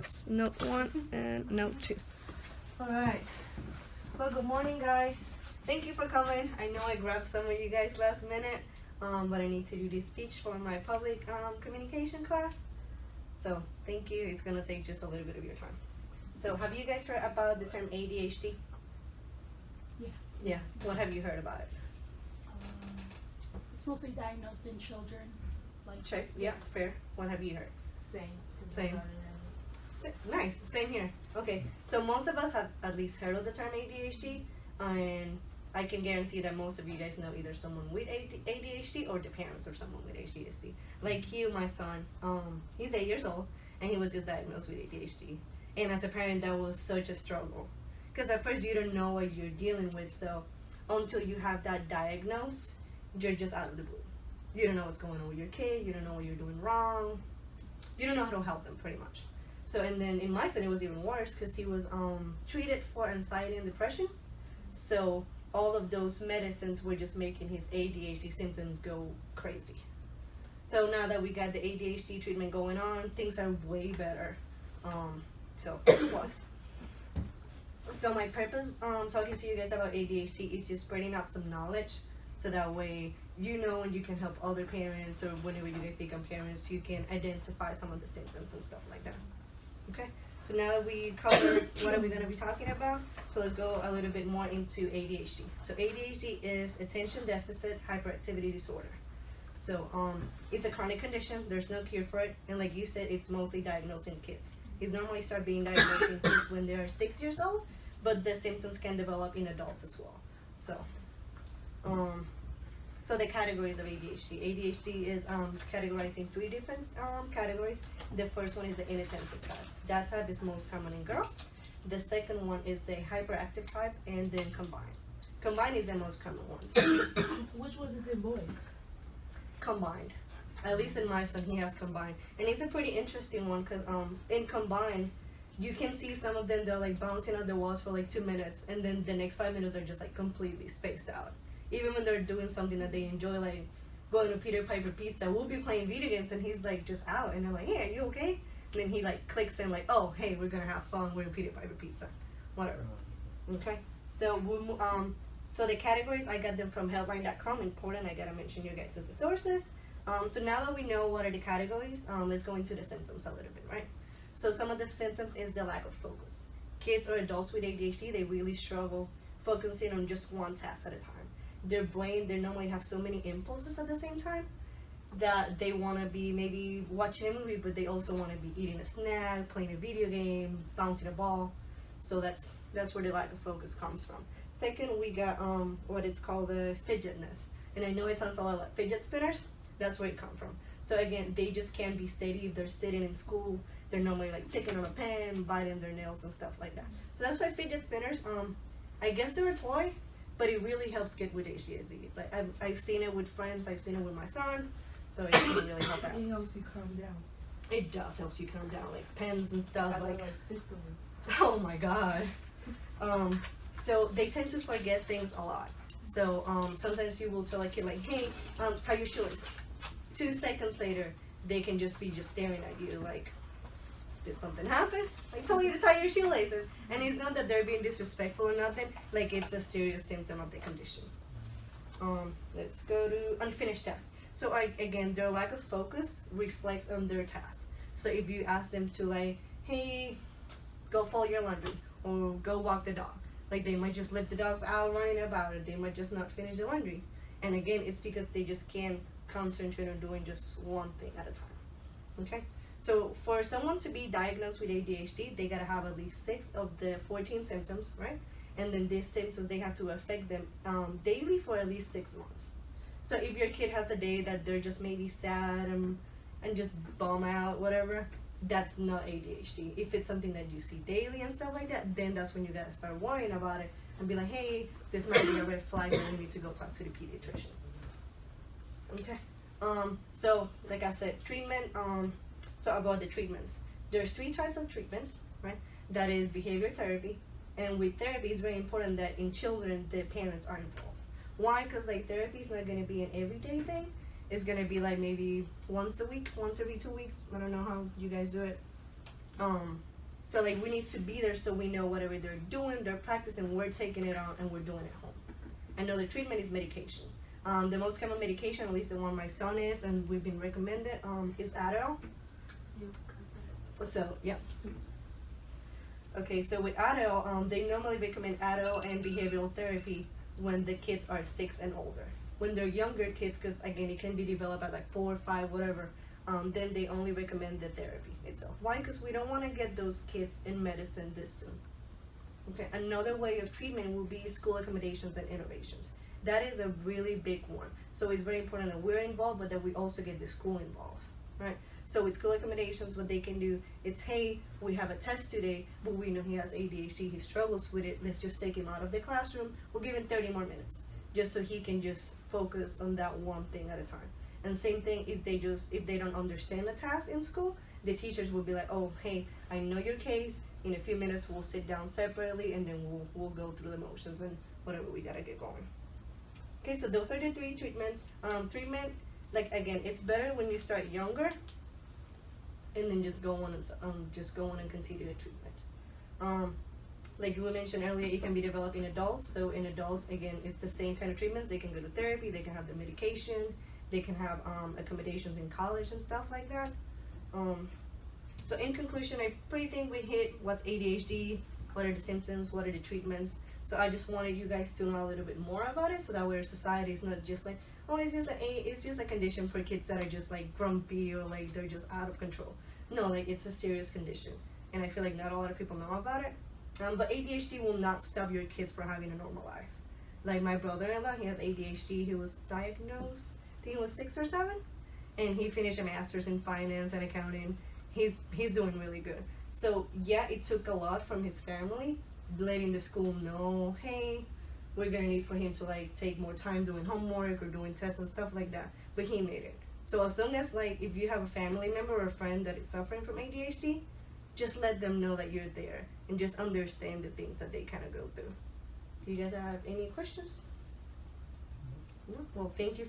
That's note 1 and note 2. Alright. Well, good morning, guys. Thank you for coming. I know I grabbed some of you guys last minute, but I need to do this speech for my public communication class. So, thank you. It's going to take just a little bit of your time. So, have you guys heard about the term ADHD? Yeah. Yeah. What have you heard about it? It's mostly diagnosed in children. Like. Check. Yeah, fair. What have you heard? Same. Nice. Same here. Okay. So most of us have at least heard of the term ADHD, and I can guarantee that most of you guys know either someone with ADHD or the parents of someone with ADHD. Like you, my son, he's 8 years old, and he was just diagnosed with ADHD. And as a parent, that was such a struggle, because at first you don't know what you're dealing with. So until you have that diagnosis, you're just out of the blue. You don't know what's going on with your kid. You don't know what you're doing wrong. You don't know how to help them, pretty much. So, and then in my son, it was even worse, because he was treated for anxiety and depression. So all of those medicines were just making his ADHD symptoms go crazy. So now that we got the ADHD treatment going on, things are way better. So it was. So my purpose talking to you guys about ADHD is just spreading out some knowledge, so that way you know, and you can help other parents, or whenever you guys become parents, you can identify some of the symptoms and stuff like that. Okay, so now that we covered what are we going to be talking about, so let's go a little bit more into ADHD. So ADHD is attention deficit hyperactivity disorder. So it's a chronic condition. There's no cure for it, and like you said, it's mostly diagnosed in kids. It normally start being diagnosed in kids when they're 6 years old, but the symptoms can develop in adults as well. So the categories of ADHD. ADHD is categorized in 3 different categories. The first one is the inattentive type. That type is most common in girls. The second one is the hyperactive type, and then combined. Combined is the most common one. Which one is in boys? Combined. At least in my son, he has combined. And it's a pretty interesting one, because in combined, you can see some of them, they're like bouncing on the walls for like 2 minutes, and then the next 5 minutes are just like completely spaced out. Even when they're doing something that they enjoy, like going to Peter Piper Pizza, we'll be playing video games and he's like just out, and they're like, hey, are you okay? And then he like clicks in like, oh, hey, we're gonna have fun, we're in Peter Piper Pizza, whatever. Okay, so so the categories, I got them from healthline.com. Important, I gotta mention you guys as the sources. So now that we know what are the categories, let's go into the symptoms a little bit, right? So some of the symptoms is the lack of focus. Kids or adults with ADHD, they really struggle focusing on just one task at a time. Their brain, they normally have so many impulses at the same time that they want to be maybe watching a movie, but they also want to be eating a snack, playing a video game, bouncing a ball. So that's where the lack of focus comes from. Second, we got what it's called the fidgetness. And I know it sounds a lot like fidget spinners. That's where it comes from. So again, they just can't be steady. If they're sitting in school, they're normally like ticking on a pen, biting their nails and stuff like that. So that's why fidget spinners, I guess they're a toy, but it really helps get with ADHD. Like I've seen it with friends, I've seen it with my son, so it can really help out. It helps you calm down. It does help you calm down, like pens and stuff. I like 6 of them. Oh my god. So they tend to forget things a lot. So sometimes you will tell a kid like, hey, tie your shoelaces. 2 seconds later, they can just be staring at you like, did something happen? I told you to tie your shoelaces. And it's not that they're being disrespectful or nothing, like it's a serious symptom of the condition. Let's go to unfinished tasks. So again, their lack of focus reflects on their tasks. So if you ask them to like, hey, go fold your laundry, or go walk the dog, like they might just let the dogs out running about it, they might just not finish the laundry. And again, it's because they just can't concentrate on doing just one thing at a time. Okay? So for someone to be diagnosed with ADHD, they gotta have at least 6 of the 14 symptoms, right? And then these symptoms, they have to affect them daily for at least 6 months. So if your kid has a day that they're just maybe sad and just bum out, whatever, that's not ADHD. If it's something that you see daily and stuff like that, then that's when you gotta start worrying about it and be like, hey, this might be a red flag and you need to go talk to the pediatrician. Okay. So like I said, treatment. So about the treatments, there's 3 types of treatments, right? That is behavior therapy, and with therapy, it's very important that in children, the parents are involved. Why? Because like therapy is not going to be an everyday thing. It's going to be like maybe once a week, once every 2 weeks. I don't know how you guys do it. So like we need to be there so we know whatever they're doing, they're practicing, we're taking it on and we're doing it home. Another treatment is medication. The most common medication, at least the one my son is, and we've been recommended, is Adderall. So yeah. Okay, so with Adderall, they normally recommend Adderall and behavioral therapy when the kids are 6 and older. When they're younger kids, because again, it can be developed at like 4 or 5, whatever, then they only recommend the therapy itself. Why? Because we don't want to get those kids in medicine this soon. Okay, another way of treatment will be school accommodations and innovations. That is a really big one. So it's very important that we're involved, but that we also get the school involved, right? So with school accommodations, what they can do, it's, hey, we have a test today, but we know he has ADHD, he struggles with it, let's just take him out of the classroom, we'll give him 30 more minutes, just so he can just focus on that one thing at a time. And same thing is if they don't understand the task in school, the teachers will be like, oh, hey, I know your case, in a few minutes we'll sit down separately and then we'll go through the motions and whatever we gotta get going. Okay, so those are the 3 treatments. Treatment, like again, it's better when you start younger and then just go on and continue the treatment. Like we mentioned earlier, it can be developed in adults. So in adults, again, it's the same kind of treatments. They can go to therapy, they can have the medication, they can have accommodations in college and stuff like that. So in conclusion, I pretty think we hit what's ADHD, what are the symptoms, what are the treatments. So I just wanted you guys to know a little bit more about it, so that way our society is not just like, oh, it's just a condition for kids that are just like grumpy or like they're just out of control. No, like it's a serious condition, and I feel like not a lot of people know about it. But ADHD will not stop your kids from having a normal life. Like my brother-in-law, he has ADHD. He was diagnosed, I think he was 6 or 7, and he finished a master's in finance and accounting. He's doing really good. So yeah, it took a lot from his family, letting the school know, hey, we're gonna need for him to like take more time doing homework or doing tests and stuff like that. But he made it. So as long as like if you have a family member or a friend that is suffering from ADHD, just let them know that you're there and just understand the things that they kind of go through. Do you guys have any questions? No? Well, thank you.